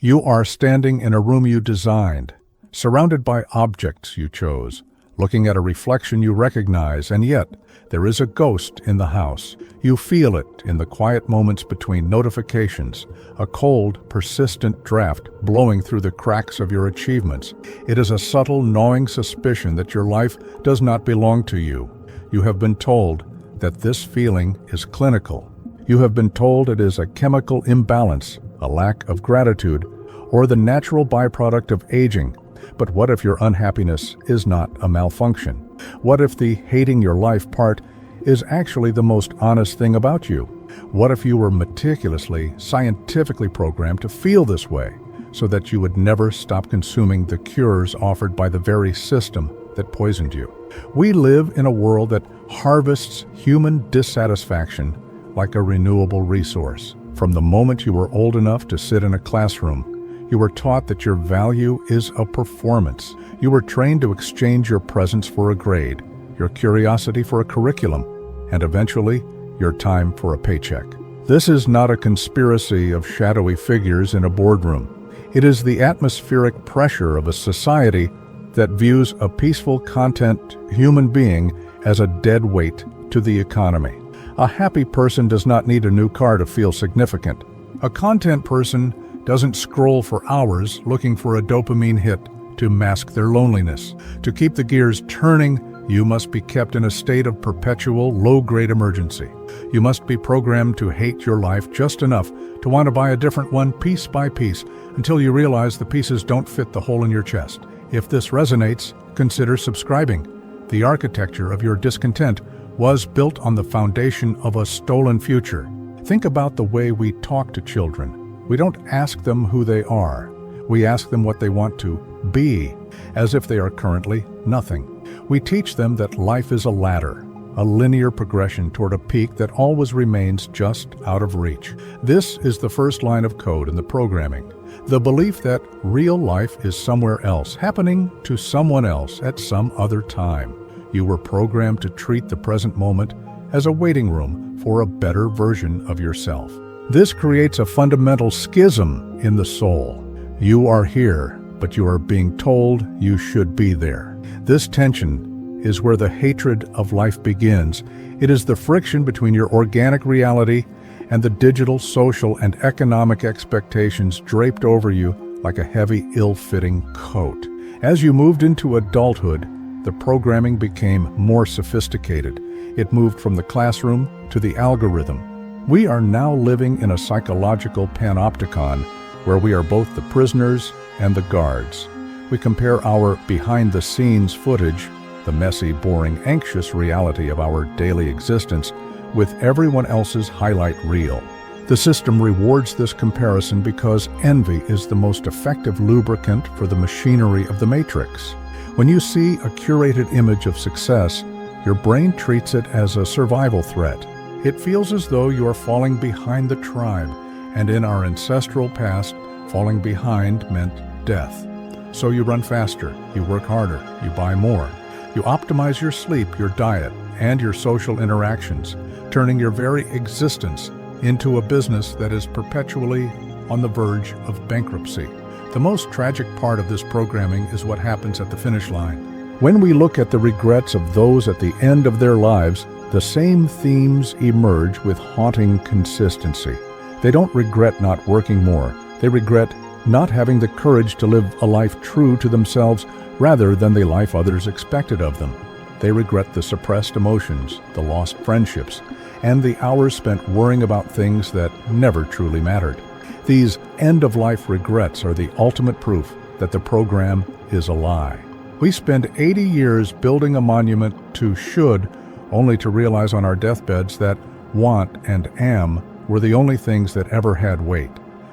You are standing in a room you designed, surrounded by objects you chose, looking at a reflection you recognize, and yet there is a ghost in the house. You feel it in the quiet moments between notifications, a cold, persistent draft blowing through the cracks of your achievements. It is a subtle, gnawing suspicion that your life does not belong to you. You have been told that this feeling is clinical. You have been told it is a chemical imbalance, a lack of gratitude, or the natural byproduct of aging. But what if your unhappiness is not a malfunction? What if the hating your life part is actually the most honest thing about you? What if you were meticulously, scientifically programmed to feel this way, so that you would never stop consuming the cures offered by the very system that poisoned you? We live in a world that harvests human dissatisfaction like a renewable resource. From the moment you were old enough to sit in a classroom, you were taught that your value is a performance. You were trained to exchange your presence for a grade, your curiosity for a curriculum, and eventually, your time for a paycheck. This is not a conspiracy of shadowy figures in a boardroom. It is the atmospheric pressure of a society that views a peaceful, content human being as a dead weight to the economy. A happy person does not need a new car to feel significant. A content person doesn't scroll for hours looking for a dopamine hit to mask their loneliness. To keep the gears turning, you must be kept in a state of perpetual low-grade emergency. You must be programmed to hate your life just enough to want to buy a different one piece by piece until you realize the pieces don't fit the hole in your chest. If this resonates, consider subscribing. The architecture of your discontent was built on the foundation of a stolen future. Think about the way we talk to children. We don't ask them who they are. We ask them what they want to be, as if they are currently nothing. We teach them that life is a ladder, a linear progression toward a peak that always remains just out of reach. This is the first line of code in the programming. The belief that real life is somewhere else, happening to someone else at some other time. You were programmed to treat the present moment as a waiting room for a better version of yourself. This creates a fundamental schism in the soul. You are here, but you are being told you should be there. This tension is where the hatred of life begins. It is the friction between your organic reality and the digital, social, and economic expectations draped over you like a heavy, ill-fitting coat. As you moved into adulthood, the programming became more sophisticated. It moved from the classroom to the algorithm. We are now living in a psychological panopticon where we are both the prisoners and the guards. We compare our behind-the-scenes footage, the messy, boring, anxious reality of our daily existence, with everyone else's highlight reel. The system rewards this comparison because envy is the most effective lubricant for the machinery of the matrix. When you see a curated image of success, your brain treats it as a survival threat. It feels as though you are falling behind the tribe, and in our ancestral past, falling behind meant death. So you run faster, you work harder, you buy more. You optimize your sleep, your diet, and your social interactions, turning your very existence into a business that is perpetually on the verge of bankruptcy. The most tragic part of this programming is what happens at the finish line. When we look at the regrets of those at the end of their lives, the same themes emerge with haunting consistency. They don't regret not working more. They regret not having the courage to live a life true to themselves rather than the life others expected of them. They regret the suppressed emotions, the lost friendships, and the hours spent worrying about things that never truly mattered. These end-of-life regrets are the ultimate proof that the program is a lie. We spend 80 years building a monument to should, only to realize on our deathbeds that want and am were the only things that ever had weight.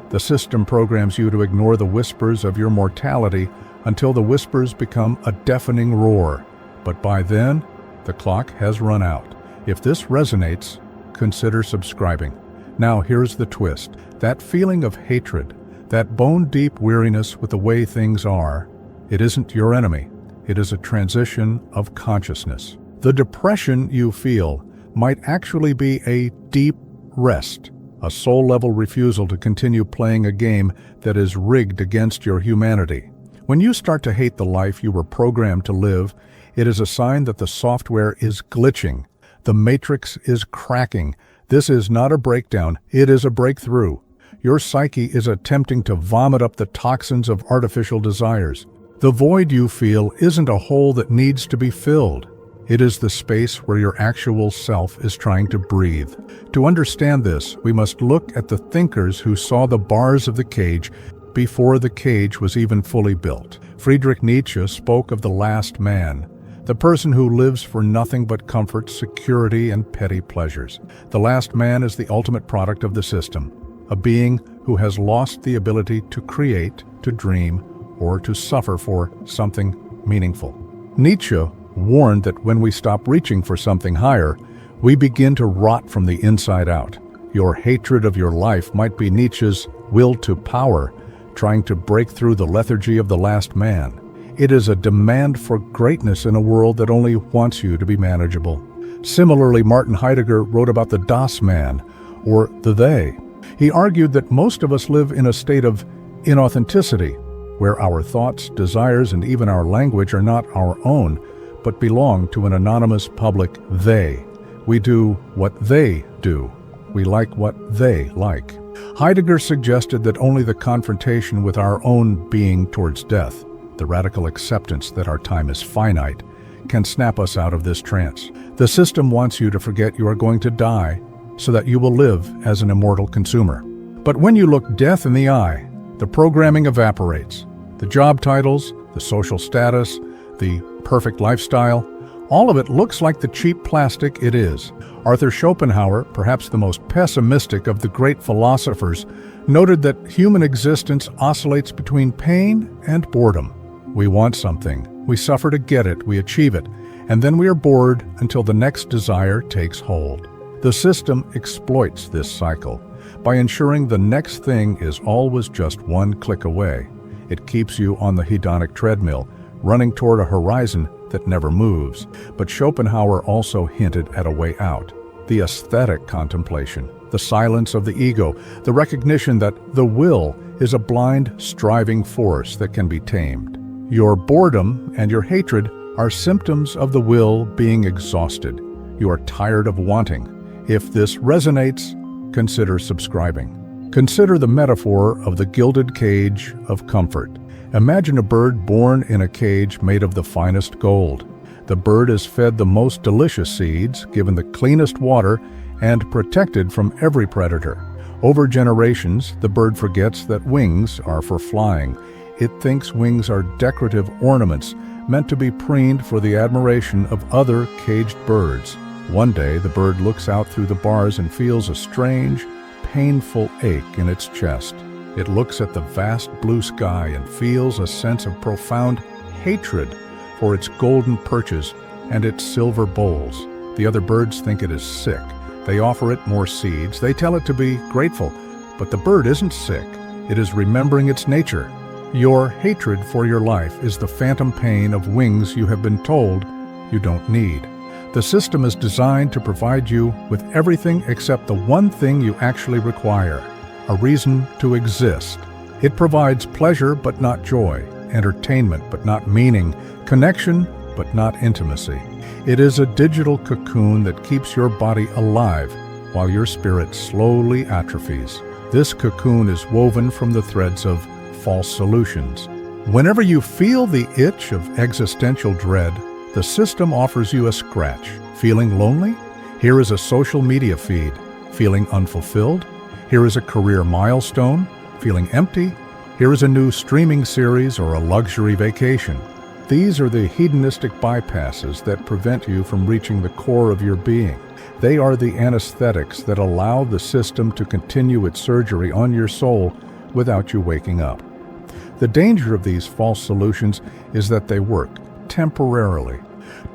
The system programs you to ignore the whispers of your mortality until the whispers become a deafening roar. But by then, the clock has run out. If this resonates, consider subscribing. Now here's the twist. That feeling of hatred, that bone-deep weariness with the way things are, it isn't your enemy. It is a transition of consciousness. The depression you feel might actually be a deep rest, a soul-level refusal to continue playing a game that is rigged against your humanity. When you start to hate the life you were programmed to live, it is a sign that the software is glitching. The matrix is cracking. This is not a breakdown, it is a breakthrough. Your psyche is attempting to vomit up the toxins of artificial desires. The void you feel isn't a hole that needs to be filled. It is the space where your actual self is trying to breathe. To understand this, we must look at the thinkers who saw the bars of the cage before the cage was even fully built. Friedrich Nietzsche spoke of the last man, the person who lives for nothing but comfort, security, and petty pleasures. The last man is the ultimate product of the system, a being who has lost the ability to create, to dream, or to suffer for something meaningful. Nietzsche warned that when we stop reaching for something higher, we begin to rot from the inside out. Your hatred of your life might be Nietzsche's will to power, trying to break through the lethargy of the last man. It is a demand for greatness in a world that only wants you to be manageable. Similarly, Martin Heidegger wrote about the Das Man, or the they. He argued that most of us live in a state of inauthenticity, where our thoughts, desires, and even our language are not our own, but belong to an anonymous public they. We do what they do. We like what they like. Heidegger suggested that only the confrontation with our own being towards death, the radical acceptance that our time is finite, can snap us out of this trance. The system wants you to forget you are going to die so that you will live as an immortal consumer. But when you look death in the eye, the programming evaporates. The job titles, the social status, the perfect lifestyle, all of it looks like the cheap plastic it is. Arthur Schopenhauer, perhaps the most pessimistic of the great philosophers, noted that human existence oscillates between pain and boredom. We want something, we suffer to get it, we achieve it, and then we are bored until the next desire takes hold. The system exploits this cycle by ensuring the next thing is always just one click away. It keeps you on the hedonic treadmill, running toward a horizon that never moves. But Schopenhauer also hinted at a way out: the aesthetic contemplation, the silence of the ego, the recognition that the will is a blind, striving force that can be tamed. Your boredom and your hatred are symptoms of the will being exhausted. You are tired of wanting. If this resonates, consider subscribing. Consider the metaphor of the gilded cage of comfort. Imagine a bird born in a cage made of the finest gold. The bird is fed the most delicious seeds, given the cleanest water, and protected from every predator. Over generations, the bird forgets that wings are for flying. It thinks wings are decorative ornaments meant to be preened for the admiration of other caged birds. One day, the bird looks out through the bars and feels a strange, painful ache in its chest. It looks at the vast blue sky and feels a sense of profound hatred for its golden perches and its silver bowls. The other birds think it is sick. They offer it more seeds. They tell it to be grateful. But the bird isn't sick. It is remembering its nature. Your hatred for your life is the phantom pain of wings you have been told you don't need. The system is designed to provide you with everything except the one thing you actually require: a reason to exist. It provides pleasure but not joy, entertainment but not meaning, connection but not intimacy. It is a digital cocoon that keeps your body alive while your spirit slowly atrophies. This cocoon is woven from the threads of false solutions. Whenever you feel the itch of existential dread, the system offers you a scratch. Feeling lonely? Here is a social media feed. Feeling unfulfilled? Here is a career milestone. Feeling empty? Here is a new streaming series or a luxury vacation. These are the hedonistic bypasses that prevent you from reaching the core of your being. They are the anesthetics that allow the system to continue its surgery on your soul without you waking up. The danger of these false solutions is that they work temporarily.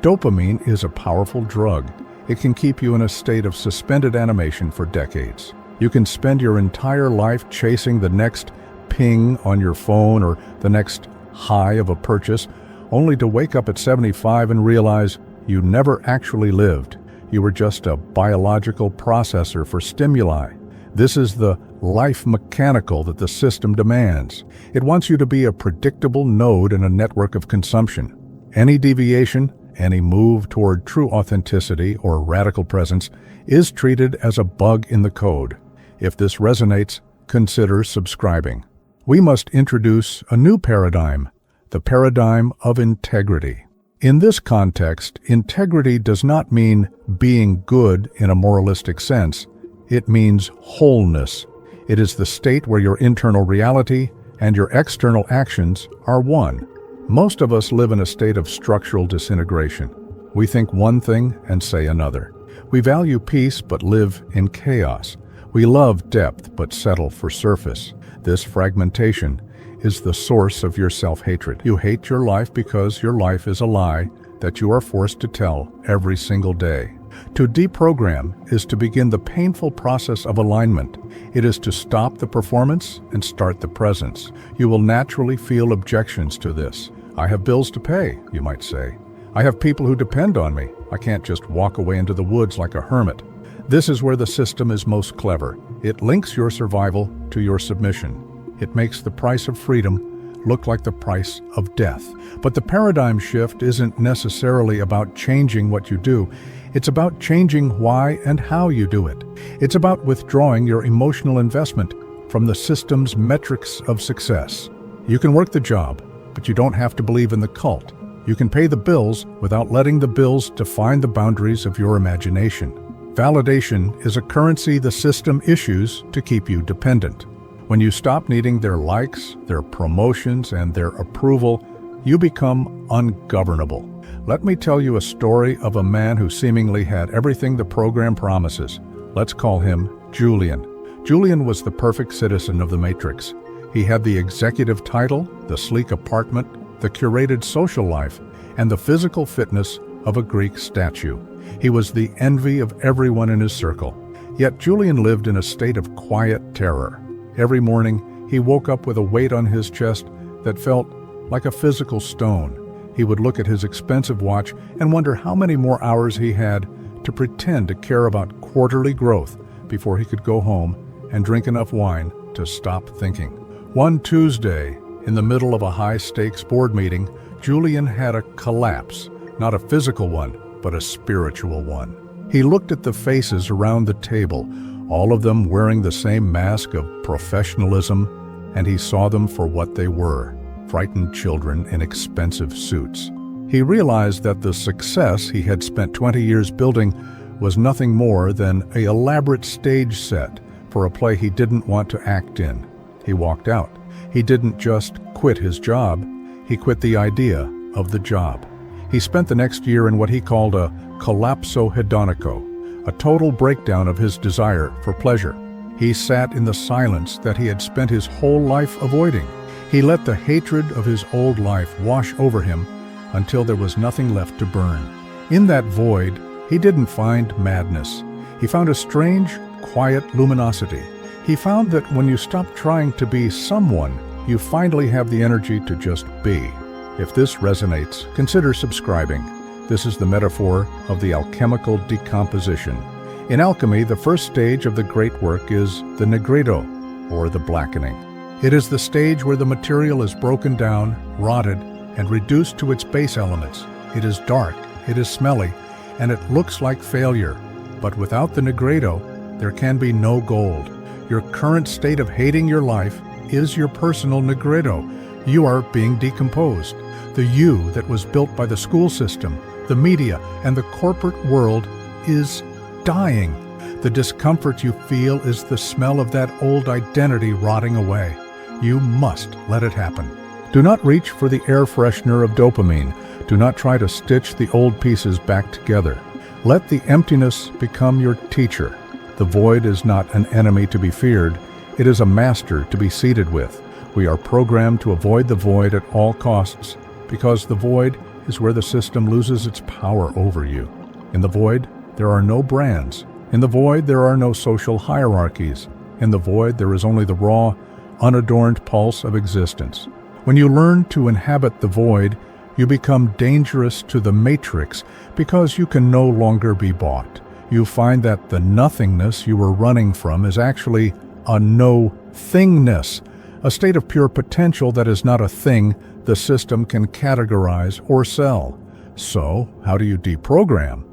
Dopamine is a powerful drug. It can keep you in a state of suspended animation for decades. You can spend your entire life chasing the next ping on your phone or the next high of a purchase, only to wake up at 75 and realize you never actually lived. You were just a biological processor for stimuli. This is the life mechanical that the system demands. It wants you to be a predictable node in a network of consumption. Any deviation, any move toward true authenticity or radical presence is treated as a bug in the code. If this resonates, consider subscribing. We must introduce a new paradigm, the paradigm of integrity. In this context, integrity does not mean being good in a moralistic sense. It means wholeness. It is the state where your internal reality and your external actions are one. Most of us live in a state of structural disintegration. We think one thing and say another. We value peace but live in chaos. We love depth but settle for surface. This fragmentation is the source of your self-hatred. You hate your life because your life is a lie that you are forced to tell every single day. To deprogram is to begin the painful process of alignment. It is to stop the performance and start the presence. You will naturally feel objections to this. I have bills to pay, you might say. I have people who depend on me. I can't just walk away into the woods like a hermit. This is where the system is most clever. It links your survival to your submission. It makes the price of freedom look like the price of death. But the paradigm shift isn't necessarily about changing what you do. It's about changing why and how you do it. It's about withdrawing your emotional investment from the system's metrics of success. You can work the job, but you don't have to believe in the cult. You can pay the bills without letting the bills define the boundaries of your imagination. Validation is a currency the system issues to keep you dependent. When you stop needing their likes, their promotions, and their approval, you become ungovernable. Let me tell you a story of a man who seemingly had everything the program promises. Let's call him Julian. Julian was the perfect citizen of the Matrix. He had the executive title, the sleek apartment, the curated social life, and the physical fitness of a Greek statue. He was the envy of everyone in his circle. Yet Julian lived in a state of quiet terror. Every morning, he woke up with a weight on his chest that felt like a physical stone. He would look at his expensive watch and wonder how many more hours he had to pretend to care about quarterly growth before he could go home and drink enough wine to stop thinking. One Tuesday, in the middle of a high-stakes board meeting, Julian had a collapse, not a physical one, but a spiritual one. He looked at the faces around the table, all of them wearing the same mask of professionalism, and he saw them for what they were, frightened children in expensive suits. He realized that the success he had spent 20 years building was nothing more than an elaborate stage set for a play he didn't want to act in. He walked out. He didn't just quit his job, he quit the idea of the job. He spent the next year in what he called a collapso hedonico, a total breakdown of his desire for pleasure. He sat in the silence that he had spent his whole life avoiding. He let the hatred of his old life wash over him until there was nothing left to burn. In that void, he didn't find madness. He found a strange, quiet luminosity. He found that when you stop trying to be someone, you finally have the energy to just be. If this resonates, consider subscribing. This is the metaphor of the alchemical decomposition. In alchemy, the first stage of the great work is the nigredo, or the blackening. It is the stage where the material is broken down, rotted, and reduced to its base elements. It is dark, it is smelly, and it looks like failure. But without the nigredo, there can be no gold. Your current state of hating your life is your personal nigredo. You are being decomposed. The you that was built by the school system, the media, and the corporate world is dying. The discomfort you feel is the smell of that old identity rotting away. You must let it happen. Do not reach for the air freshener of dopamine. Do not try to stitch the old pieces back together. Let the emptiness become your teacher. The void is not an enemy to be feared. It is a master to be seated with. We are programmed to avoid the void at all costs because the void is where the system loses its power over you. In the void, there are no brands. In the void, there are no social hierarchies. In the void, there is only the raw, unadorned pulse of existence. When you learn to inhabit the void, you become dangerous to the matrix because you can no longer be bought. you find that the nothingness you were running from is actually a no-thingness, a state of pure potential that is not a thing the system can categorize or sell. So, how do you deprogram?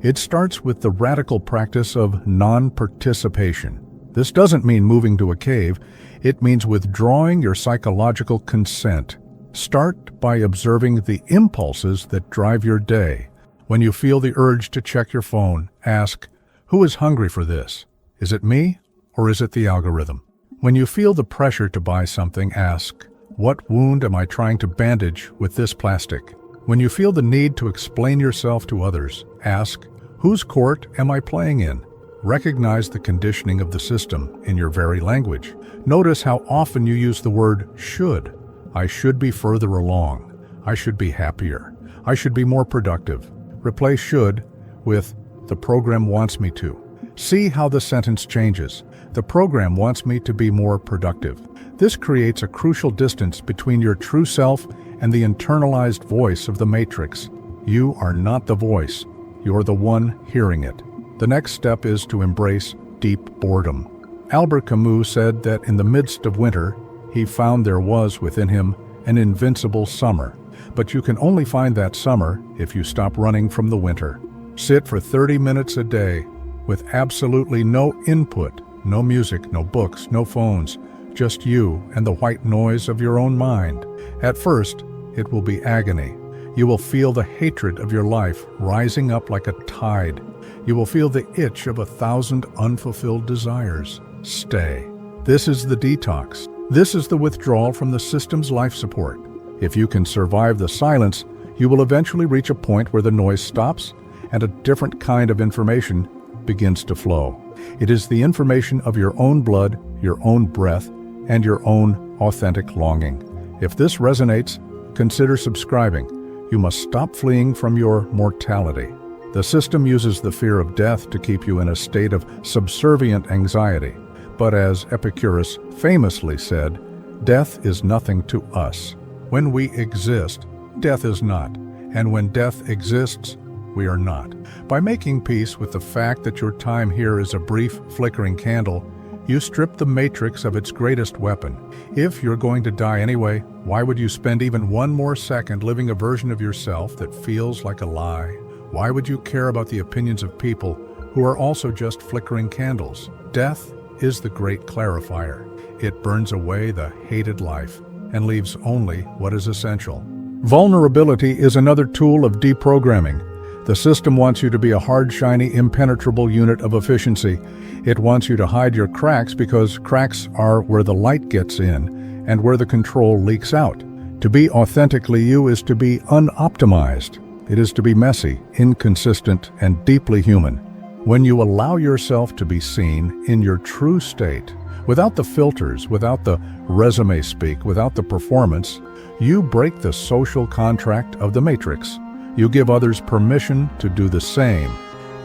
It starts with the radical practice of non-participation. This doesn't mean moving to a cave. It means withdrawing your psychological consent. Start by observing the impulses that drive your day. When you feel the urge to check your phone, ask, who is hungry for this? Is it me, or is it the algorithm? When you feel the pressure to buy something, ask, what wound am I trying to bandage with this plastic? When you feel the need to explain yourself to others, ask, whose court am I playing in? Recognize the conditioning of the system in your very language. Notice how often you use the word should. I should be further along. I should be happier. I should be more productive. Replace should with the program wants me to. See how the sentence changes. The program wants me to be more productive. This creates a crucial distance between your true self and the internalized voice of the matrix. You are not the voice. You're the one hearing it. The next step is to embrace deep boredom. Albert Camus said that in the midst of winter, he found there was within him an invincible summer. But you can only find that summer if you stop running from the winter. Sit for 30 minutes a day with absolutely no input, no music, no books, no phones, just you and the white noise of your own mind. At first, it will be agony. You will feel the hatred of your life rising up like a tide. You will feel the itch of 1,000 unfulfilled desires. Stay. This is the detox. This is the withdrawal from the system's life support. If you can survive the silence, you will eventually reach a point where the noise stops and a different kind of information begins to flow. It is the information of your own blood, your own breath, and your own authentic longing. If this resonates, consider subscribing. You must stop fleeing from your mortality. The system uses the fear of death to keep you in a state of subservient anxiety. But as Epicurus famously said, death is nothing to us. When we exist, death is not. And when death exists, we are not. By making peace with the fact that your time here is a brief, flickering candle, you strip the matrix of its greatest weapon. If you're going to die anyway, why would you spend even one more second living a version of yourself that feels like a lie? Why would you care about the opinions of people who are also just flickering candles? Death is the great clarifier. It burns away the hated life and leaves only what is essential. Vulnerability is another tool of deprogramming. The system wants you to be a hard, shiny, impenetrable unit of efficiency. It wants you to hide your cracks because cracks are where the light gets in and where the control leaks out. To be authentically you is to be unoptimized. It is to be messy, inconsistent, and deeply human. When you allow yourself to be seen in your true state, without the filters, without the resume speak, without the performance, you break the social contract of the matrix. You give others permission to do the same.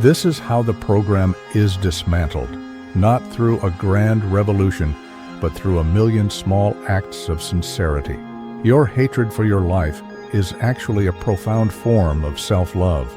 This is how the program is dismantled, not through a grand revolution, but through a million small acts of sincerity. Your hatred for your life is actually a profound form of self-love.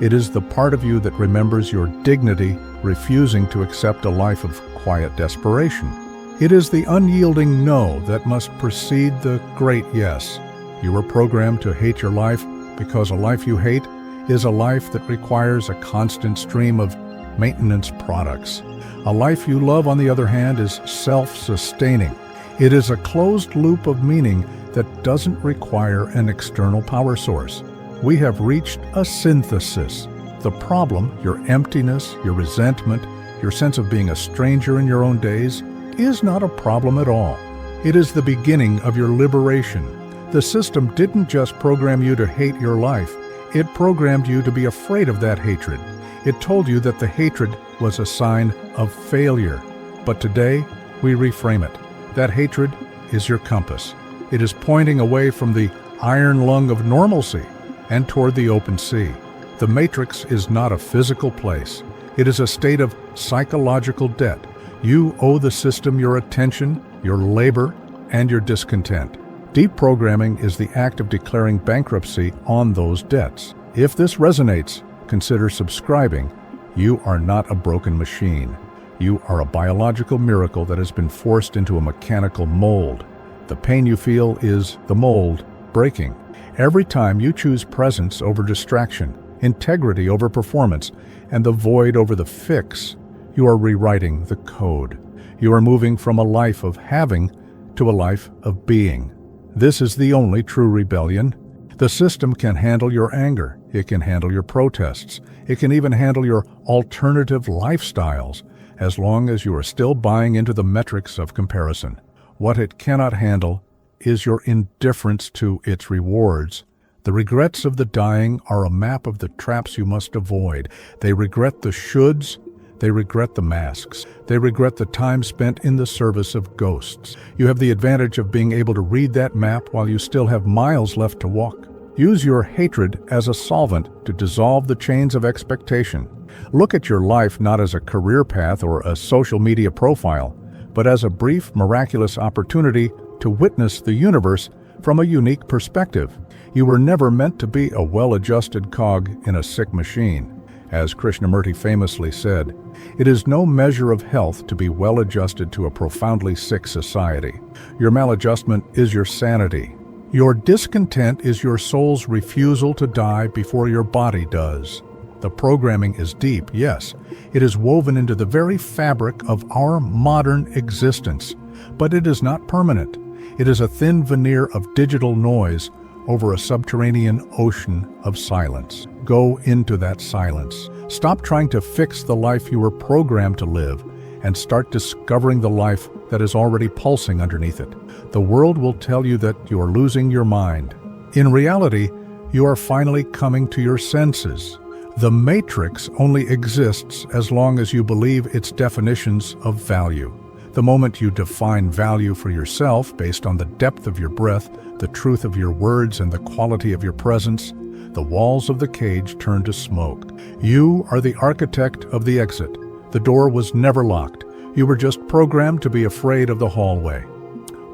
It is the part of you that remembers your dignity, refusing to accept a life of quiet desperation. It is the unyielding no that must precede the great yes. You were programmed to hate your life because a life you hate is a life that requires a constant stream of maintenance products. A life you love, on the other hand, is self-sustaining. It is a closed loop of meaning that doesn't require an external power source. We have reached a synthesis. The problem, your emptiness, your resentment, your sense of being a stranger in your own days, is not a problem at all. It is the beginning of your liberation. The system didn't just program you to hate your life. It programmed you to be afraid of that hatred. It told you that the hatred was a sign of failure. But today, we reframe it. That hatred is your compass. It is pointing away from the iron lung of normalcy and toward the open sea. The matrix is not a physical place. It is a state of psychological debt. You owe the system your attention, your labor, and your discontent. Deprogramming is the act of declaring bankruptcy on those debts. If this resonates, consider subscribing. You are not a broken machine. You are a biological miracle that has been forced into a mechanical mold. The pain you feel is the mold breaking. Every time you choose presence over distraction, integrity over performance, and the void over the fix, you are rewriting the code. You are moving from a life of having to a life of being. This is the only true rebellion. The system can handle your anger. It can handle your protests. It can even handle your alternative lifestyles, as long as you are still buying into the metrics of comparison. What it cannot handle is your indifference to its rewards. The regrets of the dying are a map of the traps you must avoid. They regret the shoulds. They regret the masks. They regret the time spent in the service of ghosts. You have the advantage of being able to read that map while you still have miles left to walk. Use your hatred as a solvent to dissolve the chains of expectation. Look at your life not as a career path or a social media profile, but as a brief, miraculous opportunity to witness the universe from a unique perspective. You were never meant to be a well-adjusted cog in a sick machine. As Krishnamurti famously said, it is no measure of health to be well-adjusted to a profoundly sick society. Your maladjustment is your sanity. Your discontent is your soul's refusal to die before your body does. The programming is deep, yes. It is woven into the very fabric of our modern existence, but it is not permanent. It is a thin veneer of digital noise over a subterranean ocean of silence. Go into that silence. Stop trying to fix the life you were programmed to live and start discovering the life that is already pulsing underneath it. The world will tell you that you are losing your mind. In reality, you are finally coming to your senses. The matrix only exists as long as you believe its definitions of value. The moment you define value for yourself based on the depth of your breath, the truth of your words, and the quality of your presence, the walls of the cage turn to smoke. You are the architect of the exit. The door was never locked. You were just programmed to be afraid of the hallway.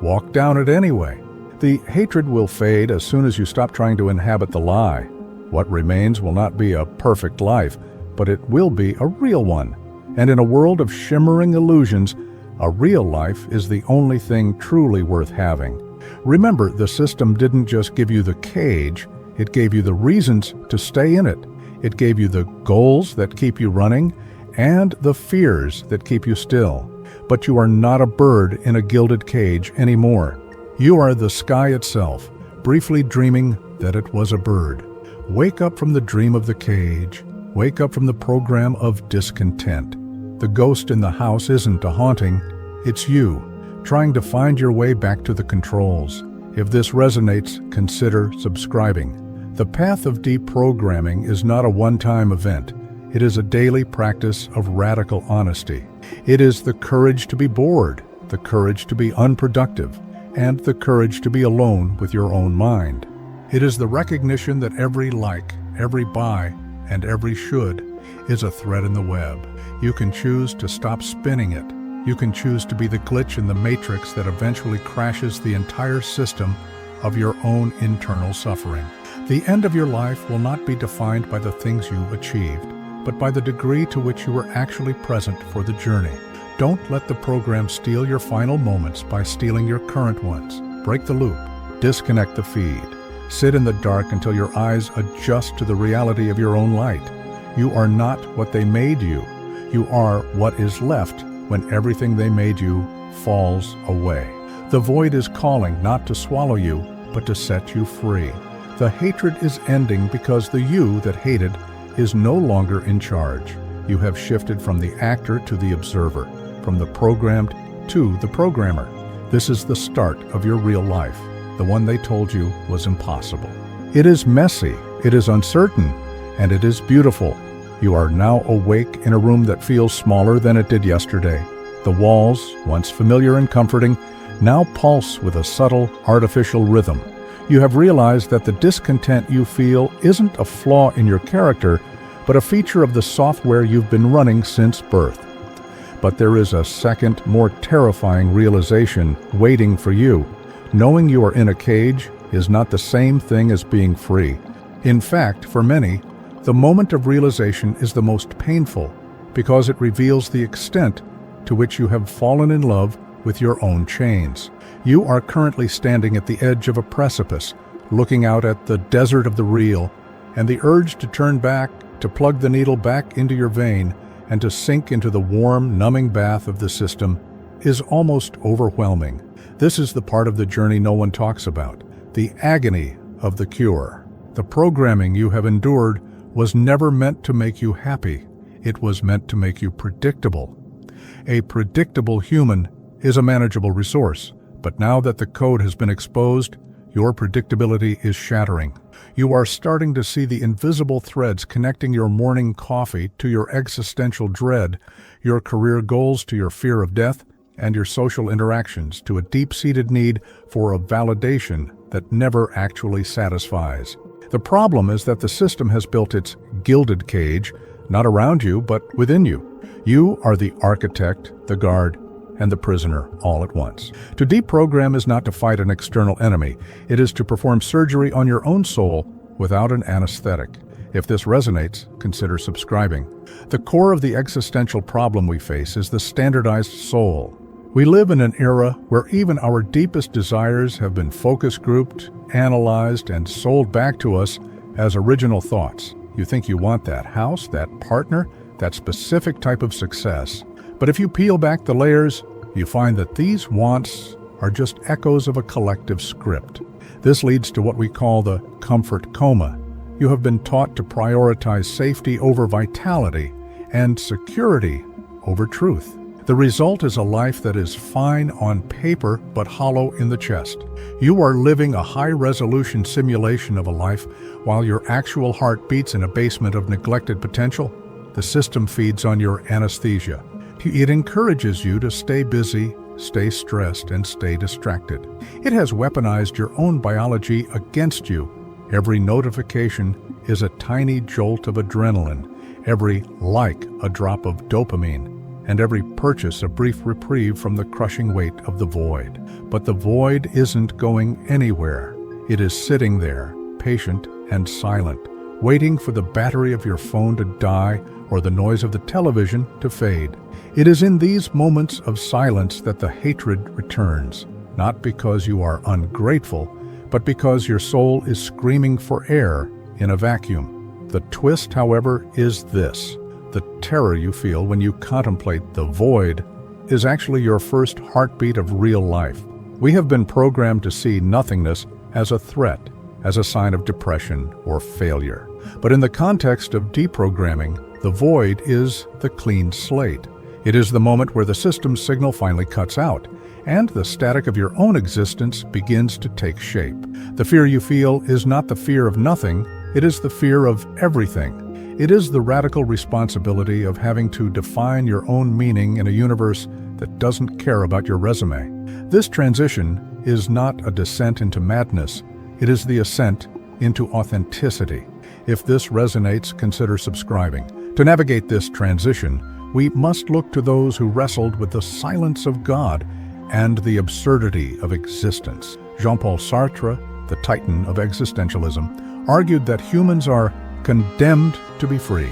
Walk down it anyway. The hatred will fade as soon as you stop trying to inhabit the lie. What remains will not be a perfect life, but it will be a real one. And in a world of shimmering illusions, a real life is the only thing truly worth having. Remember, the system didn't just give you the cage, it gave you the reasons to stay in it. It gave you the goals that keep you running and the fears that keep you still. But you are not a bird in a gilded cage anymore. You are the sky itself, briefly dreaming that it was a bird. Wake up from the dream of the cage. Wake up from the program of discontent. The ghost in the house isn't a haunting, it's you, trying to find your way back to the controls. If this resonates, consider subscribing. The path of deprogramming is not a one-time event. It is a daily practice of radical honesty. It is the courage to be bored, the courage to be unproductive, and the courage to be alone with your own mind. It is the recognition that every like, every buy, and every should is a thread in the web. You can choose to stop spinning it. You can choose to be the glitch in the matrix that eventually crashes the entire system of your own internal suffering. The end of your life will not be defined by the things you achieved, but by the degree to which you were actually present for the journey. Don't let the program steal your final moments by stealing your current ones. Break the loop. Disconnect the feed. Sit in the dark until your eyes adjust to the reality of your own light. You are not what they made you. You are what is left when everything they made you falls away. The void is calling not to swallow you, but to set you free. The hatred is ending because the you that hated is no longer in charge. You have shifted from the actor to the observer, from the programmed to the programmer. This is the start of your real life, the one they told you was impossible. It is messy, it is uncertain, and it is beautiful. You are now awake in a room that feels smaller than it did yesterday. The walls, once familiar and comforting, now pulse with a subtle, artificial rhythm. You have realized that the discontent you feel isn't a flaw in your character, but a feature of the software you've been running since birth. But there is a second, more terrifying realization waiting for you. Knowing you are in a cage is not the same thing as being free. In fact, for many, The moment of realization is the most painful because it reveals the extent to which you have fallen in love with your own chains. You are currently standing at the edge of a precipice, looking out at the desert of the real, and the urge to turn back, to plug the needle back into your vein, and to sink into the warm, numbing bath of the system is almost overwhelming. This is the part of the journey no one talks about, the agony of the cure. The programming you have endured was never meant to make you happy. It was meant to make you predictable. A predictable human is a manageable resource, but now that the code has been exposed, your predictability is shattering. You are starting to see the invisible threads connecting your morning coffee to your existential dread, your career goals to your fear of death, and your social interactions to a deep-seated need for a validation that never actually satisfies. The problem is that the system has built its gilded cage, not around you, but within you. You are the architect, the guard, and the prisoner all at once. To deprogram is not to fight an external enemy. It is to perform surgery on your own soul without an anesthetic. If this resonates, consider subscribing. The core of the existential problem we face is the standardized soul. We live in an era where even our deepest desires have been focus grouped, analyzed, and sold back to us as original thoughts. You think you want that house, that partner, that specific type of success. But if you peel back the layers, you find that these wants are just echoes of a collective script. This leads to what we call the comfort coma. You have been taught to prioritize safety over vitality and security over truth. The result is a life that is fine on paper but hollow in the chest. You are living a high-resolution simulation of a life while your actual heart beats in a basement of neglected potential. The system feeds on your anesthesia. It encourages you to stay busy, stay stressed, and stay distracted. It has weaponized your own biology against you. Every notification is a tiny jolt of adrenaline, every like a drop of dopamine, and every purchase a brief reprieve from the crushing weight of the void. But the void isn't going anywhere. It is sitting there, patient and silent, waiting for the battery of your phone to die or the noise of the television to fade. It is in these moments of silence that the hatred returns, not because you are ungrateful, but because your soul is screaming for air in a vacuum. The twist, however, is this. The terror you feel when you contemplate the void is actually your first heartbeat of real life. We have been programmed to see nothingness as a threat, as a sign of depression or failure. But in the context of deprogramming, the void is the clean slate. It is the moment where the system's signal finally cuts out, and the static of your own existence begins to take shape. The fear you feel is not the fear of nothing, it is the fear of everything. It is the radical responsibility of having to define your own meaning in a universe that doesn't care about your resume. This transition is not a descent into madness, it is the ascent into authenticity. If this resonates, consider subscribing. To navigate this transition, we must look to those who wrestled with the silence of God and the absurdity of existence. Jean-Paul Sartre, the titan of existentialism, argued that humans are condemned to be free.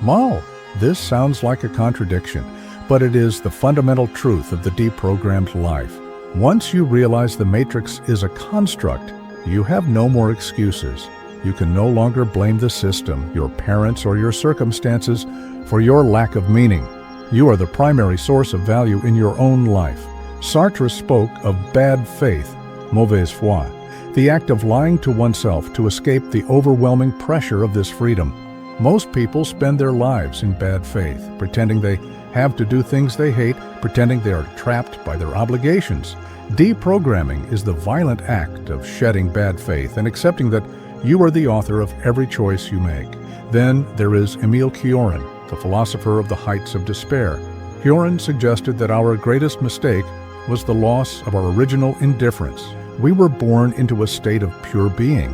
Wow, this sounds like a contradiction, but it is the fundamental truth of the deprogrammed life. Once you realize the matrix is a construct, you have no more excuses. You can no longer blame the system, your parents, or your circumstances for your lack of meaning. You are the primary source of value in your own life. Sartre spoke of bad faith, mauvaise foi, the act of lying to oneself to escape the overwhelming pressure of this freedom. Most people spend their lives in bad faith, pretending they have to do things they hate, pretending they are trapped by their obligations. Deprogramming is the violent act of shedding bad faith and accepting that you are the author of every choice you make. Then there is Emile Cioran, the philosopher of the heights of despair. Cioran suggested that our greatest mistake was the loss of our original indifference. We were born into a state of pure being,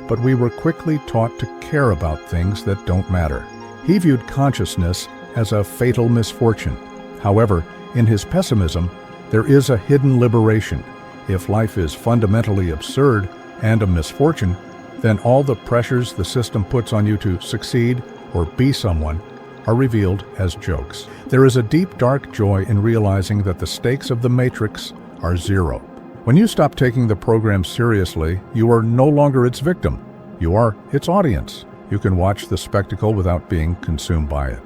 but we were quickly taught to care about things that don't matter. He viewed consciousness as a fatal misfortune. However, in his pessimism, there is a hidden liberation. If life is fundamentally absurd and a misfortune, then all the pressures the system puts on you to succeed or be someone are revealed as jokes. There is a deep, dark joy in realizing that the stakes of the matrix are zero. When you stop taking the program seriously, you are no longer its victim. You are its audience. You can watch the spectacle without being consumed by it.